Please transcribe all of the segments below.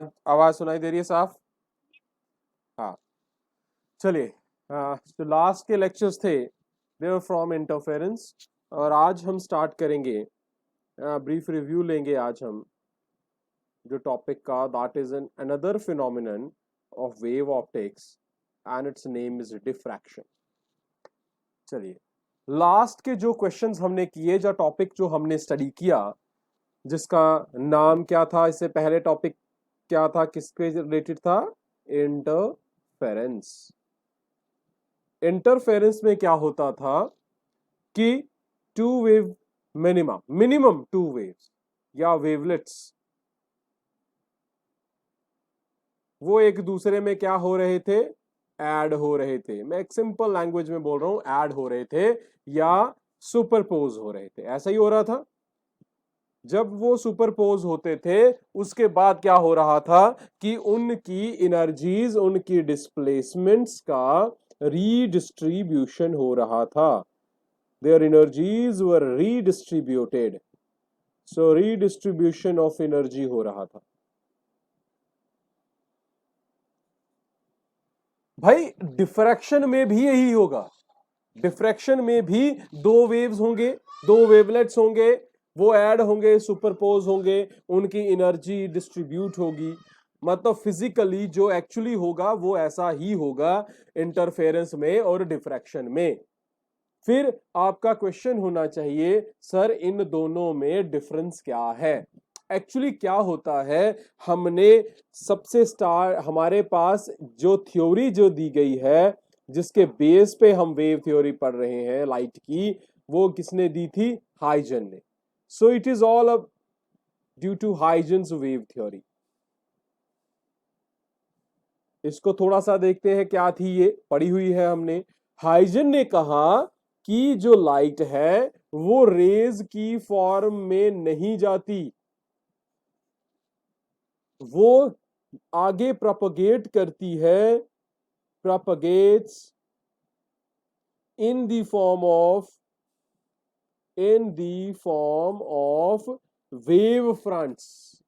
आवाज सुनाई दे रही है साफ? हाँ, चलिए। जो लास्ट के लेक्चर्स थे दे वर फ्रॉम इंटरफेरेंस, और आज हम स्टार्ट करेंगे, ब्रीफ रिव्यू लेंगे आज हम जो टॉपिक का, that is an another phenomenon of wave optics and it's name is diffraction. चलिए, लास्ट के जो क्वेश्चंस हमने किए, जो टॉपिक जो हमने स्टडी किया, जिसका नाम क्या था, इससे पहले टॉपिक क्या था, किसके रिलेटेड था? इंटरफेरेंस। इंटरफेरेंस में क्या होता था कि two wave minimum two waves या वेवलेट्स, वो एक दूसरे में क्या हो रहे थे? ऐड हो रहे थे। मैं एक सिंपल लैंग्वेज में बोल रहा हूं, ऐड हो रहे थे या सुपरपोज हो रहे थे। ऐसा ही हो रहा था। जब वो सुपरपोज होते थे, उसके बाद क्या हो रहा था कि उनकी एनर्जीज, उनकी डिस्प्लेसमेंट्स का रीडिस्ट्रीब्यूशन हो रहा था। their energies were redistributed, so redistribution of energy हो रहा था। भाई डिफ्रैक्शन में भी यही होगा। डिफ्रैक्शन में भी दो वेव्स होंगे, दो वेवलेट्स होंगे, वो ऐड होंगे, सुपरपोज होंगे, उनकी एनर्जी डिस्ट्रीब्यूट होगी। मतलब फिजिकली जो एक्चुअली होगा वो ऐसा ही होगा इंटरफेरेंस में और डिफ्रैक्शन में। फिर आपका क्वेश्चन होना चाहिए, सर इन दोनों में डिफरेंस क्या है? एक्चुअली क्या होता है, हमने सबसे हमारे पास जो थ्योरी जो दी गई है, जिसके बेस पे हम वेव थ्योरी पढ़ रहे हैं लाइट की, वो किसने दी थी? हाइजन ने। So it is all up due to Huygens' wave theory. इसको थोड़ा सा देखते हैं, क्या थी ये, पढ़ी हुई है हमने। हाइजन ने कहा कि जो लाइट है वो रेज की फॉर्म में नहीं जाती, वो आगे प्रोपगेट करती है, propagates in the form of wave fronts.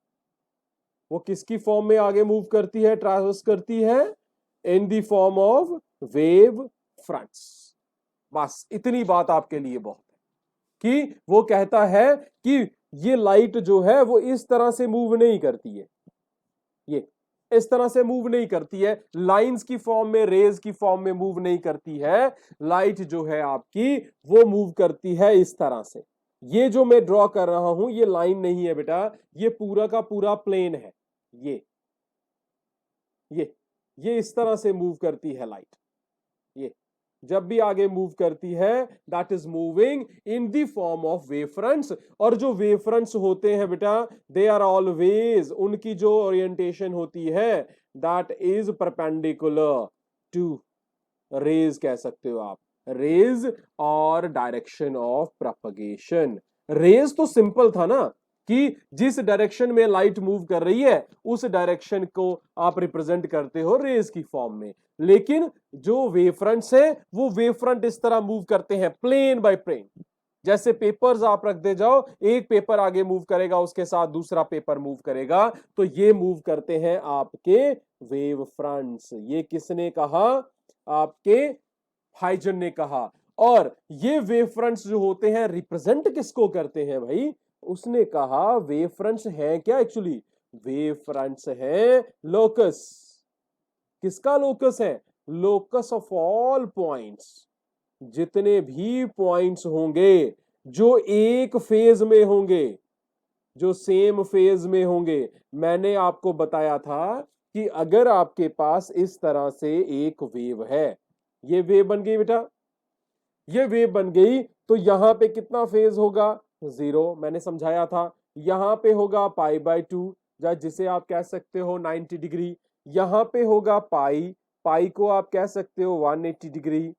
वो किसकी फॉर्म में आगे मूव करती है, ट्रैवर्स करती है? इन the form of wave fronts. बस इतनी बात आपके लिए बहुत है कि वो कहता है कि ये लाइट जो है वो इस तरह से मूव नहीं करती है, ये इस तरह से मूव नहीं करती है, लाइंस की फॉर्म में, रेज की फॉर्म में मूव नहीं करती है। लाइट जो है आपकी वो मूव करती है इस तरह से। ये जो मैं ड्रॉ कर रहा हूं ये लाइन नहीं है बेटा, ये पूरा का पूरा प्लेन है। ये ये ये इस तरह से मूव करती है लाइट। ये जब भी आगे मूव करती है, that is moving in the form of wave fronts. और जो वेव फ्रंट्स होते हैं बेटा, दे आर ऑलवेज, उनकी जो ओरिएंटेशन होती है, that is perpendicular to rays, कह सकते हो आप, रेज और डायरेक्शन ऑफ प्रोपगेशन। रेज तो सिंपल था ना, कि जिस डायरेक्शन में लाइट मूव कर रही है उस डायरेक्शन को आप रिप्रेजेंट करते हो रेज की फॉर्म में। लेकिन जो वेव फ्रंट्स है वो वेव फ्रंट इस तरह मूव करते हैं, प्लेन बाय प्लेन। जैसे पेपर्स आप रख दे जाओ, एक पेपर आगे मूव करेगा, उसके साथ दूसरा पेपर मूव करेगा, तो ये मूव करते हैं आपके वेव फ्रंट्स। ये किसने कहा? आपके हाइजन ने कहा। और ये वेव फ्रंट्स जो होते हैं रिप्रेजेंट किसको करते हैं भाई? उसने कहा वेव फ्रंट्स हैं क्या? एक्चुअली वेव फ्रंट्स हैं लोकस। किसका लोकस है? Locus of all points. जितने भी पॉइंट्स होंगे जो एक फेज में होंगे, जो सेम फेज में होंगे। मैंने आपको बताया था कि अगर आपके पास इस तरह से एक वेव है, ये वेव बन गई बेटा, ये वेव बन गई, तो यहां पे कितना फेज होगा? 0। मैंने समझाया था। यहां पे होगा पाई बाय 2, या जिसे आप कह सकते हो 90 डिग्री। यहां पे होगा पाई, पाई को आप कह सकते हो 180 डिग्री।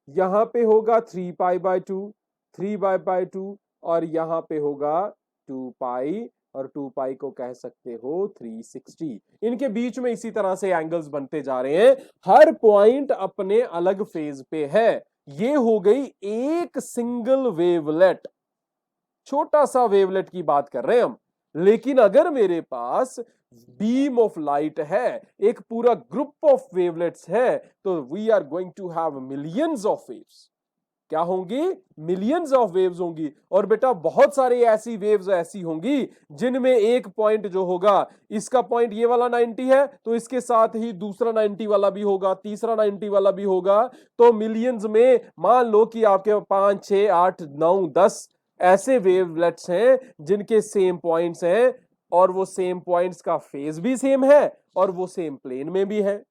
यहां पे होगा 3 पाई बाय 2, 3 बाय 2, और यहां पे होगा 2 पाई, और 2 पाई को कह सकते हो 360। इनके बीच में इसी तरह से एंगल्स बनते जा रहे हैं, हर पॉइंट अपने अलग फेज पे है। ये हो गई एक सिंगल वेवलेट, छोटा सा वेवलेट की बात कर रहे हैं हम। लेकिन अगर मेरे पास बीम ऑफ लाइट है, एक पूरा ग्रुप ऑफ वेवलेट्स है, तो we are going to have millions of waves. क्या होंगी? मिलियंस ऑफ वेव्स होंगी। और बेटा बहुत सारी ऐसी वेव्स ऐसी होंगी जिनमें एक पॉइंट जो होगा, इसका पॉइंट ये वाला 90 है, तो इसके साथ ही दूसरा 90 वाला भी होगा, तीसरा 90 वाला भी होगा। तो मिलियंस में मान लो कि आपके 5 6 8 9 10 ऐसे वेवलेट्स हैं जिनके सेम पॉइंट्स हैं, और वो सेम पॉइंट्स का फेज भी सेम है और वो सेम प्लेन में भी है।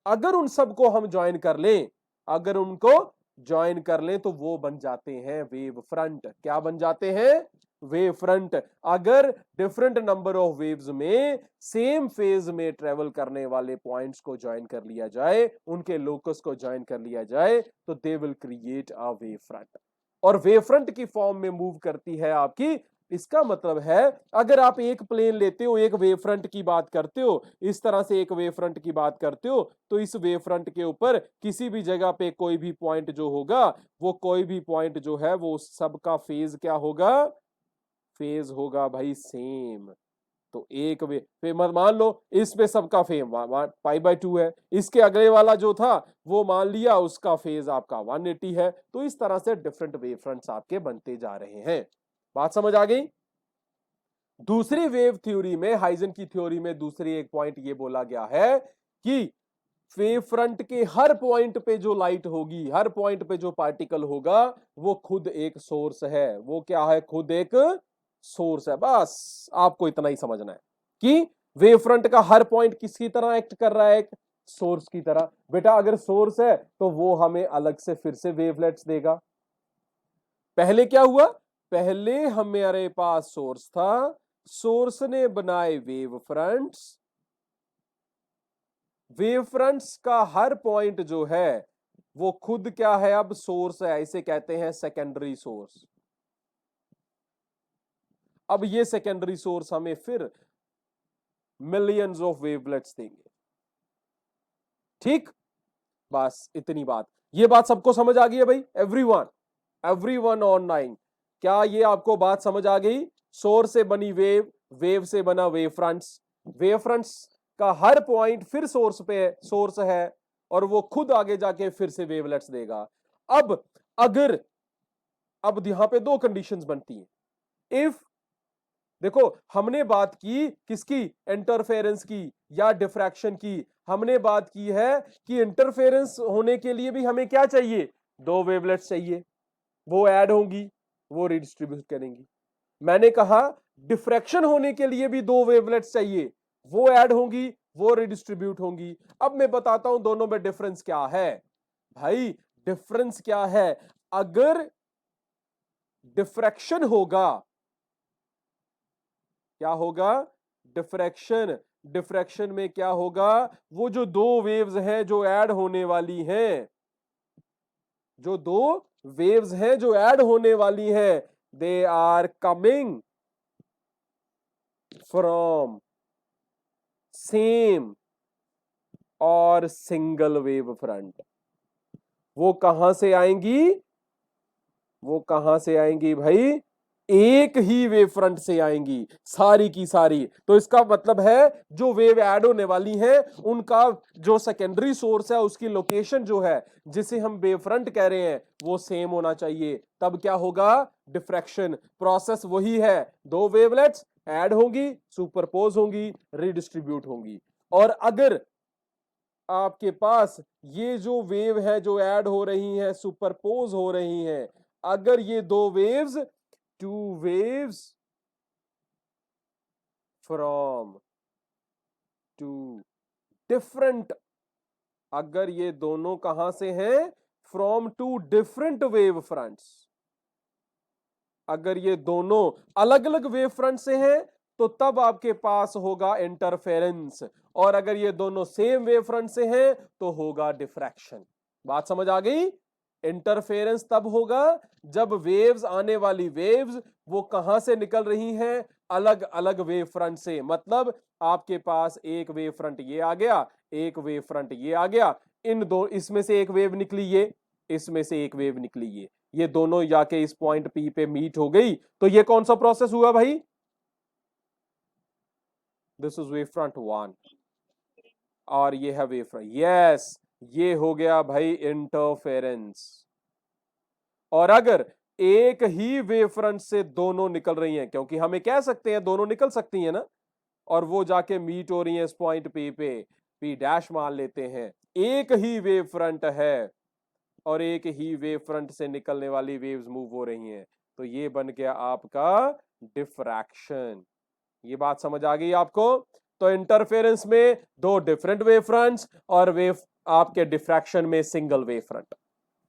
अगर उन सबको हम ज्वाइन कर लें, अगर उनको ज्वाइन कर लें, तो वो बन जाते हैं वेव फ्रंट। क्या बन जाते हैं? Wave front. अगर डिफरेंट नंबर ऑफ वेव्स में सेम फेज में ट्रेवल करने वाले पॉइंट्स को ज्वाइन कर लिया जाए, उनके लोकस को ज्वाइन कर लिया जाए, तो they will create a wave front. और वेव फ्रंट की फॉर्म में मूव करती है आपकी। इसका मतलब है अगर आप एक प्लेन लेते हो, एक वेव फ्रंट की बात करते हो, इस तरह से एक वेव फ्रंट की बात करते हो, तो इस वेव फ्रंट के ऊपर किसी भी जगह पे कोई भी पॉइंट जो होगा, वो कोई भी पॉइंट जो है वो सबका फेज क्या होगा? फेज होगा भाई सेम। तो एक वे मान लो इस पे सबका फेम π/2 है, इसके अगले वाला जो था वो मान लिया उसका फेज आपका 180 है। तो इस तरह से डिफरेंट वेव फ्रंट्स आपके बनते जा रहे हैं। बात समझ आ गई? दूसरी वेव थ्योरी में, हाइजन की थ्योरी में दूसरी एक पॉइंट ये बोला गया है कि वेव फ्रंट के हर पॉइंट पे जो लाइट होगी, हर पॉइंट पे जो पार्टिकल होगा, वो खुद एक सोर्स है। वो क्या है? खुद एक सोर्स है। बस आपको इतना ही समझना है कि वेव फ्रंट का हर पॉइंट किसकी तरह एक्ट कर रहा है? एक सोर्स की तरह। बेटा अगर सोर्स है तो वो हमें अलग से फिर से वेवलेट्स देगा। पहले क्या हुआ? पहले हमारे पास सोर्स था, सोर्स ने बनाए वेव फ्रंट्स। वेव फ्रंट्स का हर पॉइंट जो है वो खुद क्या है? अब सोर्स है। इसे कहते हैं सेकेंडरी सोर्स। अब ये सेकेंडरी सोर्स हमें फिर मिलियंस ऑफ वेवलेट्स देंगे। ठीक, बस इतनी बात। ये बात सबको समझ आ गई है भाई? एवरीवन ऑनलाइन, क्या ये आपको बात समझ आ गई? सोर्स से बनी वेव, वेव से बना वेव फ्रंट्स, वेव फ्रंट्स का हर पॉइंट फिर सोर्स पे है, सोर्स है, और वो खुद आगे जाके फिर से वेवलेट्स देगा। अब अगर अब यहां पे दो कंडीशंस बनती हैं। इफ देखो हमने बात की किसकी? इंटरफेरेंस की या डिफ्रैक्शन की। हमने बात की है कि इंटरफेरेंस होने के लिए भी हमें क्या चाहिए? दो वेवलेट्स चाहिए, वो ऐड होंगी, वो रिडिस्ट्रीब्यूट करेंगी। मैंने कहा डिफ्रैक्शन होने के लिए भी दो वेवलेट्स चाहिए, वो ऐड होंगी, वो रिडिस्ट्रीब्यूट होंगी। अब मैं बताता हूं दोनों में डिफरेंस क्या है। भाई डिफरेंस क्या है? अगर डिफ्रैक्शन होगा, क्या होगा? डिफ्रैक्शन। डिफ्रैक्शन में क्या होगा? वो जो दो वेव्स हैं जो ऐड होने वाली हैं, जो दो वेव्स हैं जो ऐड होने वाली हैं, they are coming from same और सिंगल वेव फ्रंट। वो कहां से आएंगी? वो कहां से आएंगी भाई? एक ही वेव फ्रंट से आएंगी, सारी की सारी। तो इसका मतलब है जो वेव ऐड होने वाली हैं उनका जो सेकेंडरी सोर्स है, उसकी लोकेशन जो है जिसे हम वेव फ्रंट कह रहे हैं, वो सेम होना चाहिए। तब क्या होगा? डिफ्रैक्शन। प्रोसेस वही है, दो वेवलेट्स ऐड होंगी, सुपरपोज होंगी, रिडिस्ट्रीब्यूट होंगी। और अगर आपके पास ये जो वेव है जो ऐड हो रही हैं, सुपरपोज हो रही हैं, अगर ये दो waves, two waves from two different, अगर ये दोनों कहां से हैं? From two different wave fronts. अगर ये दोनों अलग अलग वेव फ्रंट से हैं तो तब आपके पास होगा इंटरफेरेंस, और अगर ये दोनों सेम वेव फ्रंट से हैं तो होगा डिफ्रैक्शन। बात समझ आ गई? इंटरफेरेंस तब होगा जब वेव्स, आने वाली वेव्स, वो कहां से निकल रही हैं? अलग अलग वेव फ्रंट से। मतलब आपके पास एक वेव फ्रंट ये आ गया, एक वेव फ्रंट ये आ गया, इन दो, इसमें से एक वेव निकली ये, इसमें से एक वेव निकली ये दोनों जाके इस पॉइंट पी पे मीट हो गई। तो ये कौन सा प्रोसेस हुआ भाई? दिस इज वेव फ्रंट 1 और ये है वेव फ्रंट। यस, ये हो गया भाई इंटरफेरेंस। और अगर एक ही वेव फ्रंट से दोनों निकल रही हैं, क्योंकि हमें कह सकते हैं दोनों निकल सकती हैं ना, और वो जाके मीट हो रही है इस पॉइंट पी पे, पी डैश मान लेते हैं, एक ही वेव फ्रंट है और एक ही वेव फ्रंट से निकलने वाली वेव्स मूव हो रही हैं, तो ये बन गया आपका डिफ्रैक्शन। ये बात समझ आ गई आपको? तो इंटरफेरेंस में दो डिफरेंट वेव फ्रंट्स और वेव आपके डिफ्रैक्शन में सिंगल वेव फ्रंट।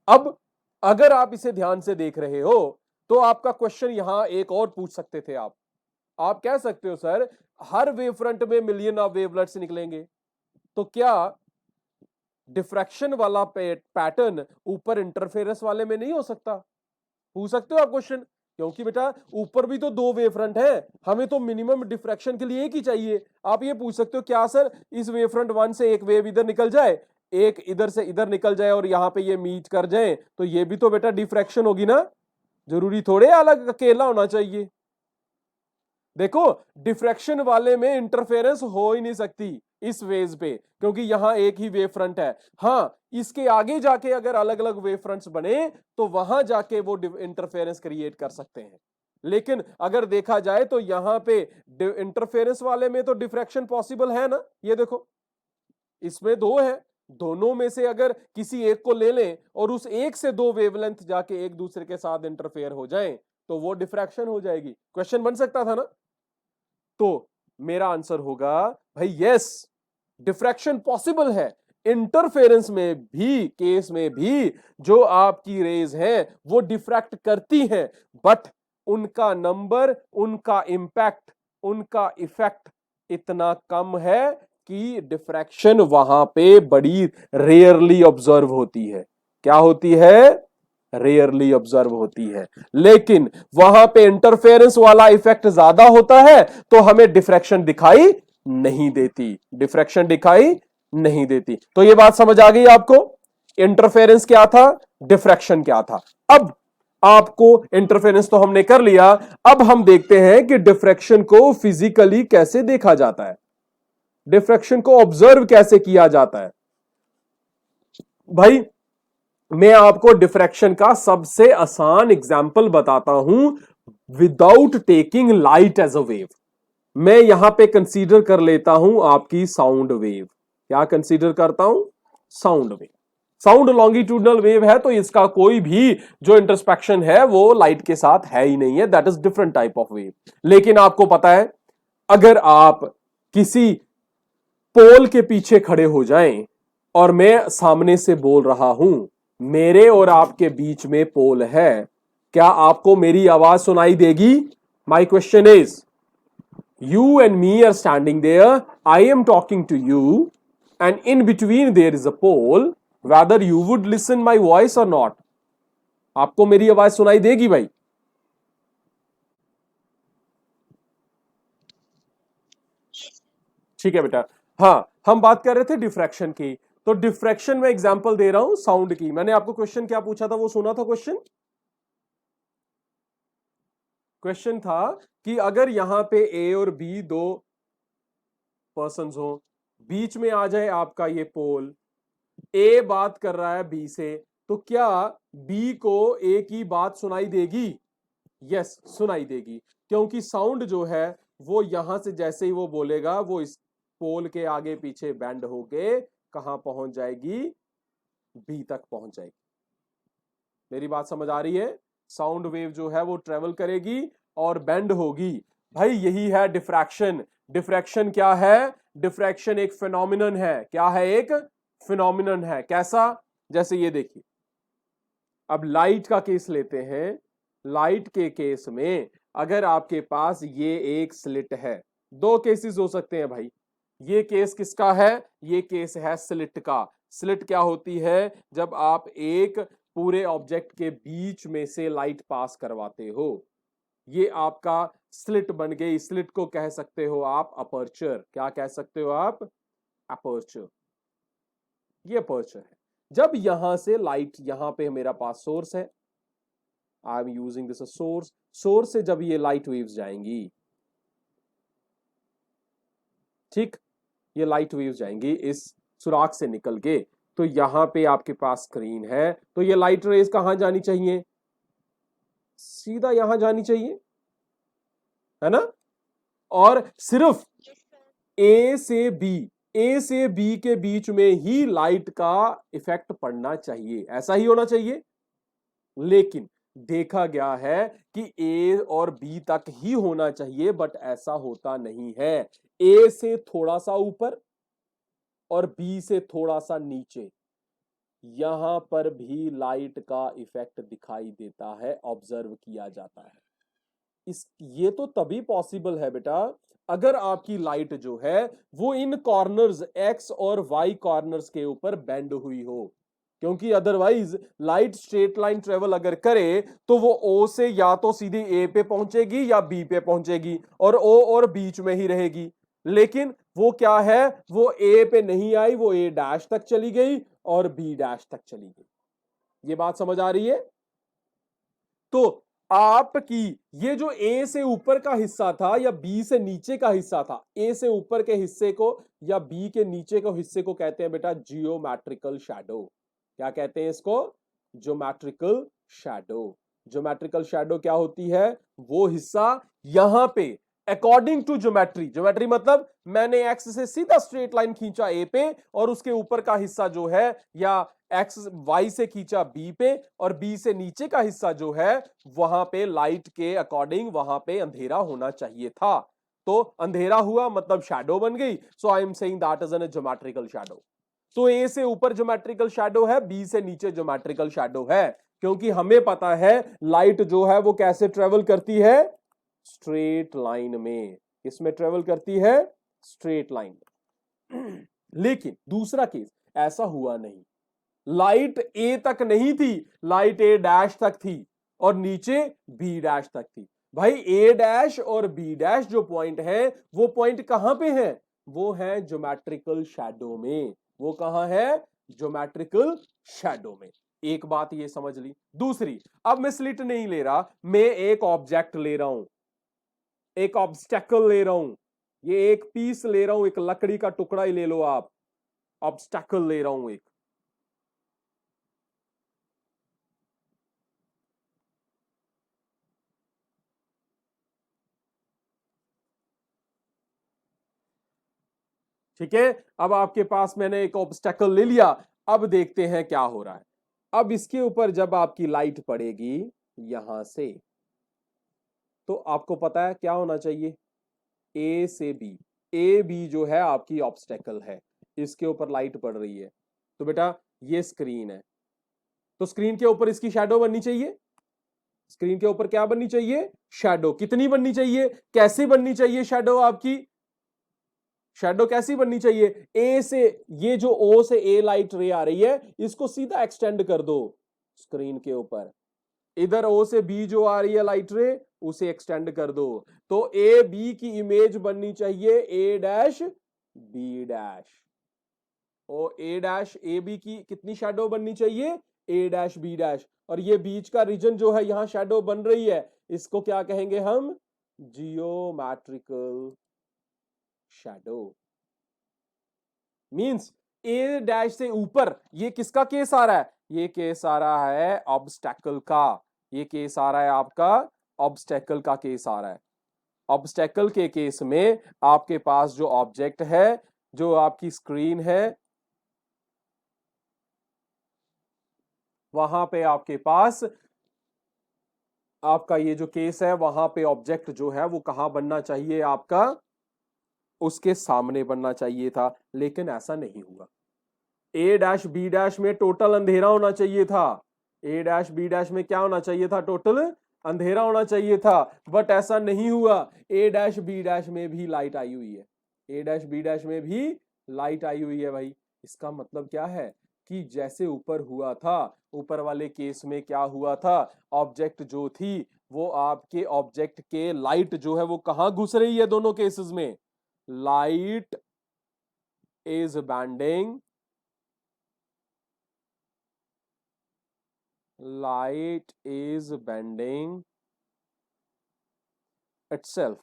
अब अगर आप इसे ध्यान से देख रहे हो तो आपका क्वेश्चन यहां एक और पूछ सकते थे आप कह सकते हो सर हर वेव फ्रंट में मिलियन ऑफ वेवलेट्स निकलेंगे, तो क्या डिफ्रैक्शन वाला पैटर्न ऊपर इंटरफेरेंस वाले में नहीं हो सकता? पूछ सकते हो आप क्वेश्चन, क्योंकि बेटा ऊपर भी तो दो वेव फ्रंट है, हमें तो मिनिमम डिफ्रैक्शन के लिए एक ही चाहिए। आप ये पूछ सकते हो क्या सर इस वेव फ्रंट 1 से एक वेव इधर निकल जाए, एक इधर से इधर निकल जाए और यहां पे ये मीट कर जाए, तो ये भी तो बेटा डिफ्रैक्शन होगी ना, जरूरी थोड़े अलग अकेला होना चाहिए। देखो डिफ्रैक्शन वाले में इंटरफेरेंस हो ही नहीं सकती इस वेव पे, क्योंकि यहां एक ही वेव फ्रंट है। हां, इसके आगे जाके अगर अलग अलग वेव फ्रंट्स बने तो वहां जाके वो इंटरफेरेंस क्रिएट कर सकते हैं, लेकिन अगर देखा जाए तो यहां पे इंटरफेरेंस वाले में तो डिफ्रैक्शन पॉसिबल है ना। ये देखो इसमें दो है, दोनों में से अगर किसी एक को ले लें और उस एक से दो वेवलेंथ जाके एक दूसरे के साथ इंटरफेयर हो जाएं तो वो डिफ्रैक्शन हो जाएगी। क्वेश्चन बन सकता था ना। तो मेरा आंसर होगा भाई यस, डिफ्रैक्शन पॉसिबल है। इंटरफेरेंस में भी केस में भी जो आपकी रेज है वो डिफ्रैक्ट करती हैं, बट उनका नंबर, उनका इंपैक्ट, उनका इफेक्ट इतना कम है कि डिफ्रैक्शन वहां पे बड़ी रेयरली ऑब्जर्व होती है। क्या होती है? रेयरली ऑब्जर्व होती है। लेकिन वहां पे इंटरफेरेंस वाला इफेक्ट ज्यादा होता है तो हमें डिफ्रैक्शन दिखाई नहीं देती, डिफ्रैक्शन दिखाई नहीं देती। तो ये बात समझ आ गई आपको? इंटरफेरेंस क्या था, डिफ्रैक्शन क्या था। अब आपको इंटरफेरेंस तो हमने कर लिया, अब हम देखते हैं कि डिफ्रैक्शन को फिजिकली कैसे देखा जाता है, डिफ्रैक्शन को ऑब्जर्व कैसे किया जाता है। भाई मैं आपको डिफ्रैक्शन का सबसे आसान एग्जाम्पल बताता हूं without taking light as a wave. मैं यहां पे कंसीडर कर लेता हूं आपकी साउंड वेव। क्या कंसीडर करता हूं? Sound wave. Sound longitudinal wave है तो इसका कोई भी जो इंटरस्पेक्शन है वो लाइट के साथ है ही नहीं है, that is different type of wave. लेकिन आपको पता है अगर आप किसी पोल के पीछे खड़े हो जाएं और मैं सामने से बोल रहा हूं, मेरे और आपके बीच में पोल है, क्या आपको मेरी आवाज सुनाई देगी? My question is, you and me are standing there, I am talking to you, and in between there is a pole, whether you would listen my voice or not, आपको मेरी आवाज सुनाई देगी भाई? ठीक है बेटा। हाँ, हम बात कर रहे थे डिफ्रैक्शन की, तो डिफ्रैक्शन में एग्जांपल दे रहा हूं साउंड की। मैंने आपको क्वेश्चन क्या पूछा था वो सुना था? क्वेश्चन था कि अगर यहां पे ए और बी दो पर्संस हो, बीच में आ जाए आपका ये पोल, ए बात कर रहा है बी से, तो क्या बी को ए की बात सुनाई देगी? यस, सुनाई देगी, क्योंकि साउंड जो है वो यहां से जैसे ही वो बोलेगा वो इस पोल के आगे पीछे बैंड होके कहां पहुंच जाएगी? बी तक पहुंच जाएगी। मेरी बात समझ आ रही है? साउंड वेव जो है वो ट्रेवल करेगी और बेंड होगी। भाई यही है डिफ्रैक्शन। डिफ्रैक्शन क्या है? डिफ्रैक्शन एक फिनोमिनन है। क्या है? एक फिनोमिनन है। कैसा? जैसे ये देखिए, अब लाइट का केस लेते हैं। लाइट के केस में अगर आपके पास ये एक स्लिट है, दो केसेस हो सकते हैं भाई। ये केस किसका है? ये केस है स्लिट का। स्लिट क्या होती है? जब आप एक पूरे ऑब्जेक्ट के बीच में से लाइट पास करवाते हो, ये आपका स्लिट बन गई। स्लिट को कह सकते हो आप अपर्चर। क्या कह सकते हो आप? अपर्चर। ये अपर्चर है। जब यहां से लाइट, यहां पे मेरा पास सोर्स है, I am using this source. Source से जब ये लाइट वेव्स जाएंगी, ठीक, ये लाइट वेव्स जाएंगी इस सुराख से निकल के, तो यहां पे आपके पास स्क्रीन है, तो ये लाइट रेज कहां जानी चाहिए, सीधा यहां जानी चाहिए, है ना। और सिर्फ ए से बी, ए से बी के बीच में ही लाइट का इफेक्ट पड़ना चाहिए, ऐसा ही होना चाहिए। लेकिन देखा गया है कि ए और बी तक ही होना चाहिए, बट ऐसा होता नहीं है। ए से थोड़ा सा ऊपर और बी से थोड़ा सा नीचे, यहां पर भी लाइट का इफेक्ट दिखाई देता है, ऑब्जर्व किया जाता है। इस ये तो तभी पॉसिबल है बेटा, अगर आपकी लाइट जो है वो इन कॉर्नर्स एक्स और वाई कॉर्नर्स के ऊपर बेंड हुई हो, क्योंकि otherwise light straight line travel अगर करे तो वो ओ से या तो सीधी ए पे पहुंचेगी या बी पे पहुंचेगी, और ओ और बीच में ही रहेगी। लेकिन वो क्या है, वो ए पे नहीं आई, वो ए डैश तक चली गई और बी डैश तक चली गई। ये बात समझ आ रही है। तो आपकी ये जो ए से ऊपर का हिस्सा था या बी से नीचे का हिस्सा था, ए से ऊपर के हिस्से को या बी के नीचे के हिस्से को कहते हैं बेटा जियोमेट्रिकल शैडो। क्या कहते हैं इसको, ज्योमेट्रिकल शैडो। ज्योमेट्रिकल शैडो क्या होती है, वो हिस्सा यहां पे अकॉर्डिंग टू ज्योमेट्री, ज्योमेट्री मतलब मैंने एक्स से सीधा स्ट्रेट लाइन खींचा ए पे और उसके ऊपर का हिस्सा जो है, या एक्स वाई से खींचा बी पे और बी से नीचे का हिस्सा जो है वहां पे लाइट के अकॉर्डिंग वहां पे अंधेरा होना चाहिए था। तो अंधेरा हुआ मतलब शैडो बन गई, so I am saying that is an geometrical shadow. तो ए से ऊपर ज्योमेट्रिकल शैडो है, बी से नीचे ज्योमेट्रिकल शैडो है, क्योंकि हमें पता है लाइट जो है वो कैसे ट्रेवल करती है, स्ट्रेट लाइन में। किसमें ट्रेवल करती है, स्ट्रेट लाइन में। लेकिन दूसरा केस ऐसा हुआ नहीं, लाइट ए तक नहीं थी, लाइट ए डैश तक थी और नीचे बी डैश तक थी। भाई ए डैश और बी डैश जो पॉइंट है वो पॉइंट कहां पे है, वो है ज्योमेट्रिकल शैडो में। वो कहां है, ज्योमेट्रिकल शैडो में। एक बात ये समझ ली। दूसरी, अब मैं स्लिट नहीं ले रहा, मैं एक ऑब्जेक्ट ले रहा हूं, एक ऑब्स्टेकल ले रहा हूं, ये एक पीस ले रहा हूं, एक लकड़ी का टुकड़ा ही ले लो आप, ऑब्स्टेकल ले रहा हूं एक। ठीक है, अब आपके पास मैंने एक ऑब्स्टेकल ले लिया, अब देखते हैं क्या हो रहा है। अब इसके ऊपर जब आपकी लाइट पड़ेगी यहां से, तो आपको पता है क्या होना चाहिए, ए से बी, ए बी जो है आपकी ऑब्स्टेकल है, इसके ऊपर लाइट पड़ रही है, तो बेटा ये स्क्रीन है, तो स्क्रीन के ऊपर इसकी शैडो बननी चाहिए। स्क्रीन के ऊपर क्या बननी चाहिए, शैडो। कितनी बननी चाहिए, कैसे बननी चाहिए शैडो आपकी, शैडो कैसी बननी चाहिए, ए से, ये जो ओ से ए लाइट रे आ रही है इसको सीधा एक्सटेंड कर दो स्क्रीन के ऊपर, इधर ओ से बी जो आ रही है लाइट रे उसे एक्सटेंड कर दो, तो ए बी की इमेज बननी चाहिए ए डैश बी डैश, और ए डैश ए बी की कितनी शैडो बननी चाहिए, ए डैश बी डैश, और ये बीच का रीजन जो है यहां शैडो बन रही है, इसको क्या कहेंगे हम, जियोमेट्रिकल शैडो। मींस ए डैश से ऊपर ये किसका केस आ रहा है, ये केस आ रहा है ऑब्स्टेकल का, ये केस आ रहा है आपका ऑब्स्टेकल का केस आ रहा है। ऑब्स्टेकल के केस में आपके पास जो ऑब्जेक्ट है, जो आपकी स्क्रीन है, वहां पे आपके पास आपका ये जो केस है, वहां पे ऑब्जेक्ट जो है वो कहां बनना चाहिए आपका, उसके सामने बनना चाहिए था, लेकिन ऐसा नहीं हुआ। ए डैश बी डैश में टोटल अंधेरा होना चाहिए था, ए डैश बी डैश में क्या होना चाहिए था, टोटल अंधेरा होना चाहिए था, बट ऐसा नहीं हुआ। ए डैश बी डैश में भी लाइट आई हुई है, ए डैश बी डैश में भी लाइट आई हुई है भाई। इसका मतलब क्या है कि जैसे ऊपर हुआ था, ऊपर वाले केस में क्या हुआ था, ऑब्जेक्ट जो थी वो आपके ऑब्जेक्ट के लाइट जो है वो कहां घुस रही है, दोनों केसेस में light is bending, light is bending itself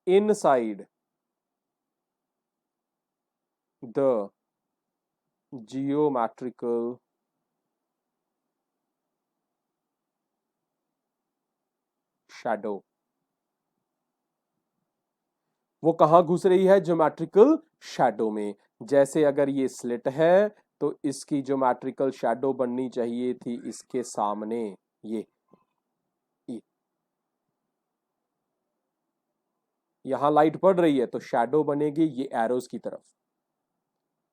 inside the geometrical shadow, वो कहां घुस रही है? ज्योमेट्रिकल शैडो में। जैसे अगर ये स्लिट है तो इसकी ज्योमेट्रिकल शैडो बननी चाहिए थी इसके सामने, ये यहां लाइट पड़ रही है तो शैडो बनेगी ये एरोज की तरफ।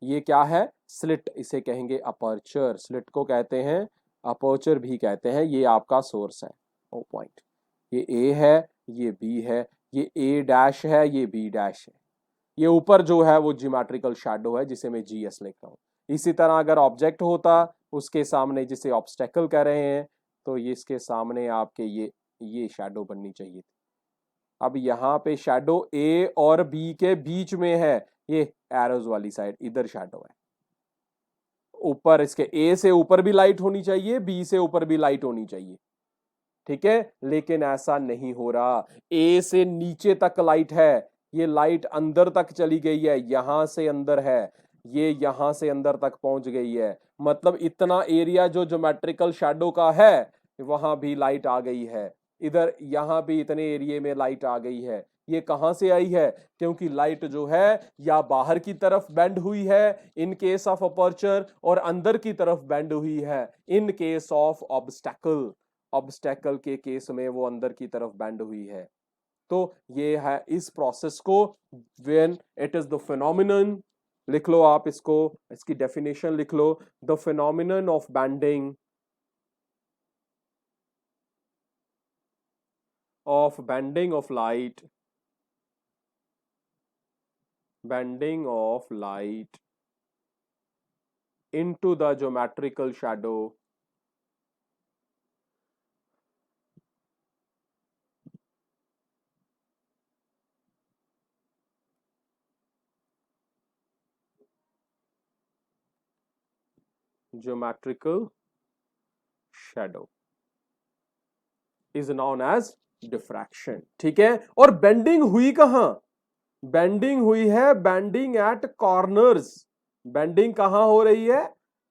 ये क्या है? स्लिट, इसे कहेंगे अपर्चर। स्लिट को कहते हैं अपर्चर भी कहते हैं। ये आपका सोर्स है, ओ पॉइंट। ये ए है, ये बी है, ये ए डैश है, ये बी डैश है। ये ऊपर जो है वो ज्योमेट्रिकल शैडो है जिसे मैं जीएस लिख रहा हूं। इसी तरह अगर ऑब्जेक्ट होता उसके सामने, जिसे ऑब्स्टेकल कह रहे हैं, तो ये इसके सामने आपके ये शैडो बननी चाहिए थी। अब यहाँ पे शैडो ए और बी के बीच में है, ये एरोज वाली साइड, इधर शैडो है। ऊपर इसके ए से ऊपर भी लाइट होनी चाहिए, बी से ऊपर भी लाइट होनी चाहिए, ठीक है, लेकिन ऐसा नहीं हो रहा। ए से नीचे तक लाइट है, ये लाइट अंदर तक चली गई है, यहां से अंदर है, ये यहां से अंदर तक पहुंच गई है। मतलब इतना एरिया जो ज्योमेट्रिकल शैडो का है वहां भी लाइट आ गई है, इधर यहां भी इतने एरिया में लाइट आ गई है। ये कहां से आई है? क्योंकि लाइट जो है या बाहर की तरफ बेंड हुई है इन केस ऑफ अपर्चर, और अंदर की तरफ बेंड हुई है in case of obstacle. Obstacle के केस में वो अंदर की तरफ बेंड हुई है। तो ये है इस प्रोसेस को when it is the phenomenon, लिख लो आप इसको, इसकी डेफिनेशन लिख लो। The phenomenon of bending of light, bending of light into the geometrical shadow is known as diffraction। ठीक है, और बेंडिंग हुई कहां? बेंडिंग हुई है बेंडिंग एट कॉर्नर्स। बेंडिंग कहां हो रही है?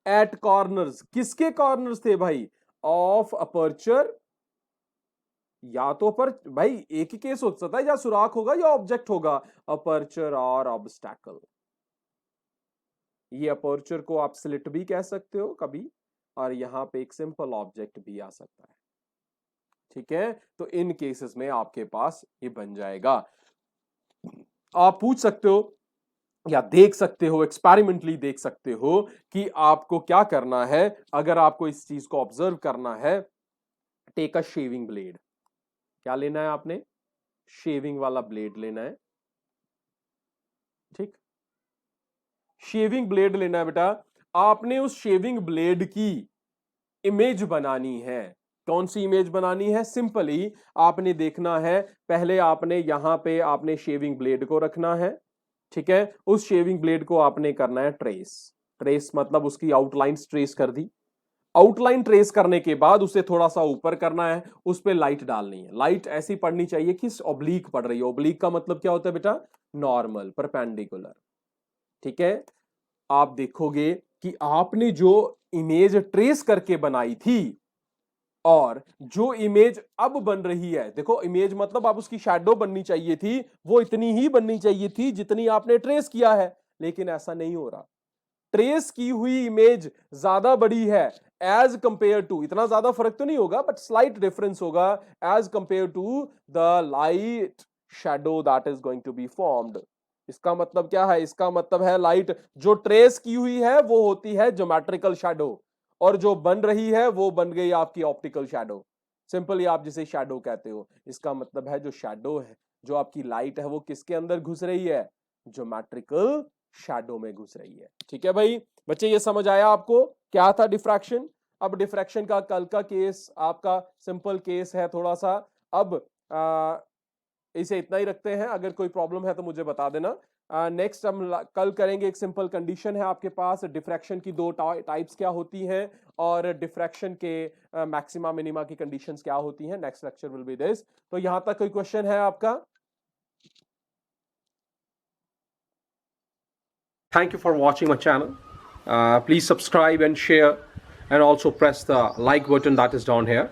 Eight corners. किसके कॉर्नर्स थे भाई? Of aperture. या तो पर भाई एक ही केस हो सकता है, या सुराख होगा या ऑब्जेक्ट होगा, अपर्चर और ऑब्स्टैकल। ये अपर्चर को आप स्लिट भी कह सकते हो कभी, और यहां पे एक सिंपल ऑब्जेक्ट भी आ सकता है, ठीक है। तो इन केसेस में आपके पास ये बन जाएगा। आप पूछ सकते हो या देख सकते हो, एक्सपेरिमेंटली देख सकते हो कि आपको क्या करना है अगर आपको इस चीज को ऑब्जर्व करना है। Take a shaving blade. क्या लेना है आपने? शेविंग वाला ब्लेड लेना है, ठीक। शेविंग ब्लेड लेना है बेटा। आपने उस शेविंग ब्लेड की इमेज बनानी है। कौन सी इमेज बनानी है? सिंपली आपने देखना है, पहले आपने यहां पे आपने शेविंग ब्लेड को रखना है, ठीक है। उस शेविंग ब्लेड को आपने करना है ट्रेस। ट्रेस मतलब उसकी आउटलाइन ट्रेस कर दी। आउटलाइन ट्रेस करने के बाद उसे थोड़ा सा ऊपर करना है, उस पर लाइट डालनी है। लाइट ऐसी पड़नी चाहिए कि ऑब्लीक पड़ रही है। ऑब्लीक का मतलब क्या होता है बेटा? नॉर्मल, परपेंडिकुलर, ठीक है। आप देखोगे कि आपने जो इमेज ट्रेस करके बनाई थी और जो इमेज अब बन रही है, देखो इमेज मतलब अब उसकी शैडो बननी चाहिए थी, वो इतनी ही बननी चाहिए थी जितनी आपने ट्रेस किया है, लेकिन ऐसा नहीं हो रहा। ट्रेस की हुई इमेज ज्यादा बड़ी है एज कंपेयर टू, इतना ज्यादा फर्क तो नहीं होगा बट स्लाइट डिफरेंस होगा, as compare to the light shadow that is going to be formed. इसका मतलब क्या है? इसका मतलब है लाइट जो ट्रेस की हुई है वो होती है ज्योमेट्रिकल शैडो, और जो बन रही है वो बन गई आपकी ऑप्टिकल शैडो। सिंपली आप जिसे शैडो कहते हो, इसका मतलब है जो शैडो है, जो आपकी लाइट है, वो किसके अंदर घुस रही है? ज्योमेट्रिकल शैडो में घुस रही है। ठीक है भाई बच्चे, ये समझ आया आपको क्या था डिफ्रैक्शन? अब डिफ्रैक्शन का कल का केस आपका सिंपल केस है थोड़ा सा। अब इसे इतना ही रखते हैं, अगर कोई प्रॉब्लम है तो मुझे बता देना। नेक्स्ट हम कल करेंगे एक सिंपल कंडीशन है आपके पास, डिफ्रैक्शन की दो टाइप्स क्या होती हैं, और डिफ्रैक्शन के मैक्सिमा मिनिमा की कंडीशंस क्या होती हैं। Next lecture will be this. तो यहां तक कोई क्वेश्चन है आपका? Thank you for watching my channel. Please subscribe and share, and also press the like button that is down here.